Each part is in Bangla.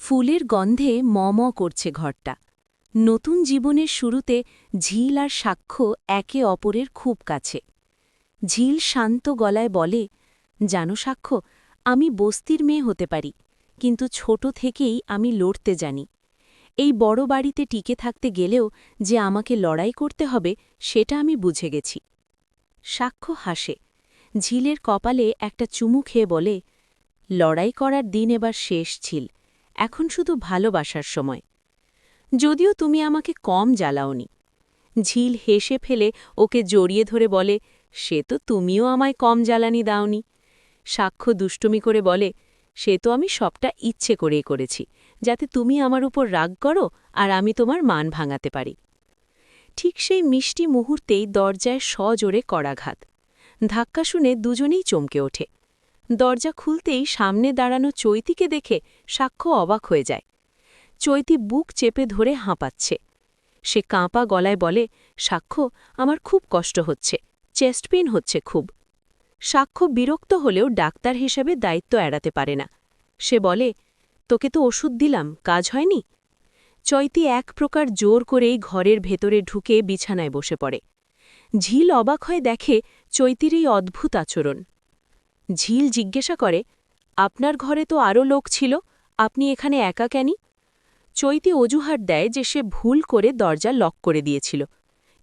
ফুলের গন্ধে ম করছে ঘরটা। নতুন জীবনের শুরুতে ঝিল আর সাক্ষ্য একে অপরের খুব কাছে। ঝিল শান্ত গলায় বলে, জানো সাক্ষ্য, আমি বস্তির মেয়ে হতে পারি, কিন্তু ছোট থেকেই আমি লড়তে জানি। এই বড় বাড়িতে টিকে থাকতে গেলেও যে আমাকে লড়াই করতে হবে সেটা আমি বুঝে গেছি। সাক্ষ্য হাসে, ঝিলের কপালে একটা চুমু খেয়ে বলে, লড়াই করার দিন এবার শেষ ছিল, এখন শুধু ভালোবাসার সময়। যদিও তুমি আমাকে কম জ্বালাওনি। ঝিল হেসে ফেলে ওকে জড়িয়ে ধরে বলে, সে তো তুমিও আমায় কম জ্বালানি দাওনি। সাক্ষ্য দুষ্টুমি করে বলে, সে তো আমি সবটা ইচ্ছে করেই করেছি, যাতে তুমি আমার উপর রাগ করো আর আমি তোমার মান ভাঙাতে পারি। ঠিক সেই মিষ্টি মুহূর্তেই দরজায় সজোরে কড়াঘাত। ধাক্কা শুনে দুজনেই চমকে ওঠে। দরজা খুলতেই সামনে দাঁড়ানো চৈতিকে দেখে সাক্ষ্য অবাক হয়ে যায়। চৈতি বুক চেপে ধরে হাঁপাচ্ছে। সে কাঁপা গলায় বলে, সাক্ষ্য, আমার খুব কষ্ট হচ্ছে, চেস্ট পেইন হচ্ছে খুব। সাক্ষ্য বিরক্ত হলেও ডাক্তার হিসেবে দায়িত্ব এড়াতে পারে না। সে বলে, তোকে তো ওষুধ দিলাম, কাজ হয়নি। চৈতি এক প্রকার জোর করেই ঘরের ভেতরে ঢুকে বিছানায় বসে পড়ে। ঝিল অবাক হয়ে দেখে চৈতির এই অদ্ভুত আচরণ। ঝিল জিজ্ঞাসা করে, আপনার ঘরে তো আরও লোক ছিল, আপনি এখানে একা কেনি? চৈতি অজুহাত দেয় যে সে ভুল করে দরজা লক করে দিয়েছিল,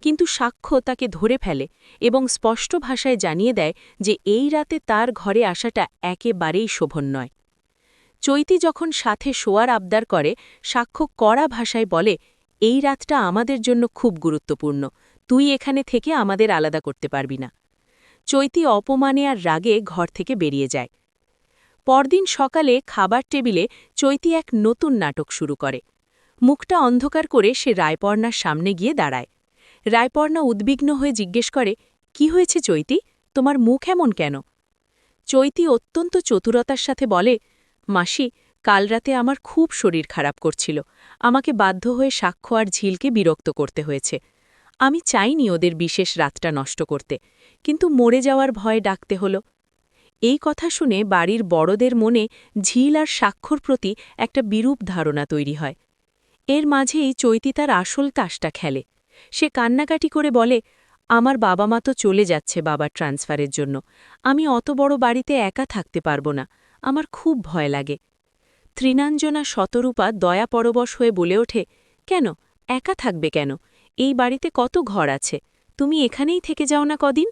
কিন্তু সাক্ষ্য তাকে ধরে ফেলে এবং স্পষ্ট ভাষায় জানিয়ে দেয় যে এই রাতে তার ঘরে আসাটা একেবারেই শোভন নয়। চৈতি যখন সাথে শোয়ার আবদার করে, সাক্ষ্য কড়া ভাষায় বলে, এই রাতটা আমাদের জন্য খুব গুরুত্বপূর্ণ, তুই এখানে থেকে আমাদের আলাদা করতে পারবি না। চৈতি অপমানে আর রাগে ঘর থেকে বেরিয়ে যায়। পরদিন সকালে খাবার টেবিলে চৈতি এক নতুন নাটক শুরু করে। মুখটা অন্ধকার করে সে রায়পর্ণার সামনে গিয়ে দাঁড়ায়। রায়পর্ণা উদ্বিগ্ন হয়ে জিজ্ঞেস করে, কি হয়েছে চৈতি, তোমার মুখ এমন কেন? চৈতি অত্যন্ত চতুরতার সাথে বলে, মাসি, কাল রাতে আমার খুব শরীর খারাপ করছিল, আমাকে বাধ্য হয়ে সাক্ষ্য আর ঝিলকে বিরক্ত করতে হয়েছে। আমি চাইনি ওদের বিশেষ রাতটা নষ্ট করতে, কিন্তু মরে যাওয়ার ভয় ডাকতে হলো। এই কথা শুনে বাড়ির বড়দের মনে ঝিল আর সাক্ষ্যর প্রতি একটা বিরূপ ধারণা তৈরি হয়। এর মাঝেই চৈতি তার আসল তাসটা খেলে। সে কান্নাকাটি করে বলে, আমার বাবা মা তো চলে যাচ্ছে বাবার ট্রান্সফারের জন্য, আমি অত বড় বাড়িতে একা থাকতে পারব না, আমার খুব ভয় লাগে। তৃণাঞ্জনা শতরূপা দয়াপরবশ হয়ে বলে ওঠে, কেন, একা থাকবে কেন, এই বাড়িতে কত ঘর আছে, তুমি এখানেই থেকে যাও না কদিন।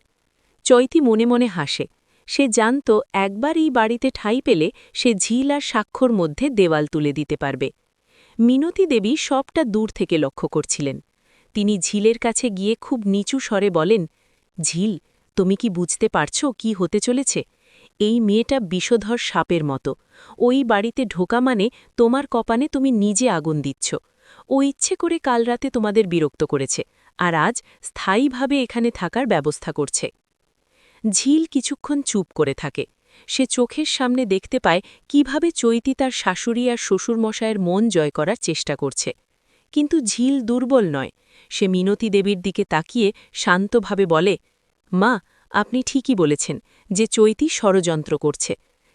চৈতি মনে মনে হাসে। সে জানত একবার এই বাড়িতে ঠাঁই পেলে সে ঝিল আর সাক্ষ্যর মধ্যে দেওয়াল তুলে দিতে পারবে। মিনতি দেবী সবটা দূর থেকে লক্ষ্য করছিলেন। তিনি ঝিলের কাছে গিয়ে খুব নিচু স্বরে বলেন, ঝিল, তুমি কি বুঝতে পারছো কি হতে চলেছে? এই মেয়েটা বিষধর সাপের মতো। ওই বাড়িতে ঢোকা মানে তোমার কপানে তুমি নিজে আগুন দিচ্ছ। ও ইচ্ছে করে কাল রাতে তোমাদের বিরক্ত করেছে, আর আজ স্থায়ীভাবে এখানে থাকার ব্যবস্থা করছে। ঝিল কিছুক্ষণ চুপ করে থাকে। সে চোখের সামনে দেখতে পায় কিভাবে চৈতি তার শাশুড়ি আর শ্বশুরমশায়ের মন জয় করার চেষ্টা করছে। কিন্তু ঝিল দুর্বল নয়। সে মিনতি দেবীর দিকে তাকিয়ে শান্তভাবে বলে, মা, আপনি ঠিকই বলেছেন যে চৈতি ষড়যন্ত্র করছে,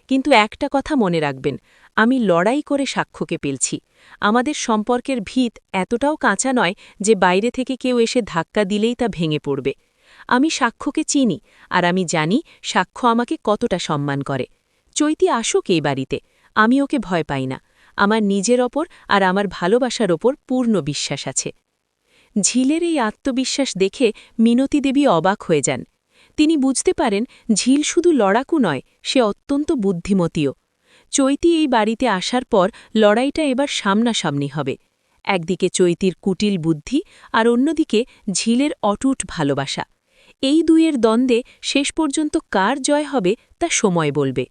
কিন্তু একটা কথা মনে রাখবেন, আমি লড়াই করে সাক্ষ্যকে পেলছি। আমাদের সম্পর্কের ভিত এতটাও কাঁচা নয় যে বাইরে থেকে কেউ এসে ধাক্কা দিলেই তা ভেঙে পড়বে। আমি সাক্ষ্যকে চিনি, আর আমি জানি সাক্ষ্য আমাকে কতটা সম্মান করে। চৈতি আসুক এই বাড়িতে, আমি ওকে ভয় পাই না। আমার নিজের ওপর আর আমার ভালোবাসার ওপর পূর্ণ বিশ্বাস আছে। ঝিলের এই আত্মবিশ্বাস দেখে মিনতি দেবী অবাক হয়ে যান। তিনি বুঝতে পারেন ঝিল শুধু লড়াকু নয়, সে অত্যন্ত বুদ্ধিমতীও। চৈতি এই বাড়িতে আসার পর লড়াইটা এবার সামনাসামনি হবে। একদিকে চৈতির কুটিল বুদ্ধি আর অন্যদিকে ঝিলের অটুট ভালোবাসা। এই দুইয়ের দ্বন্দ্বে শেষ পর্যন্ত কার জয় হবে তা সময় বলবে।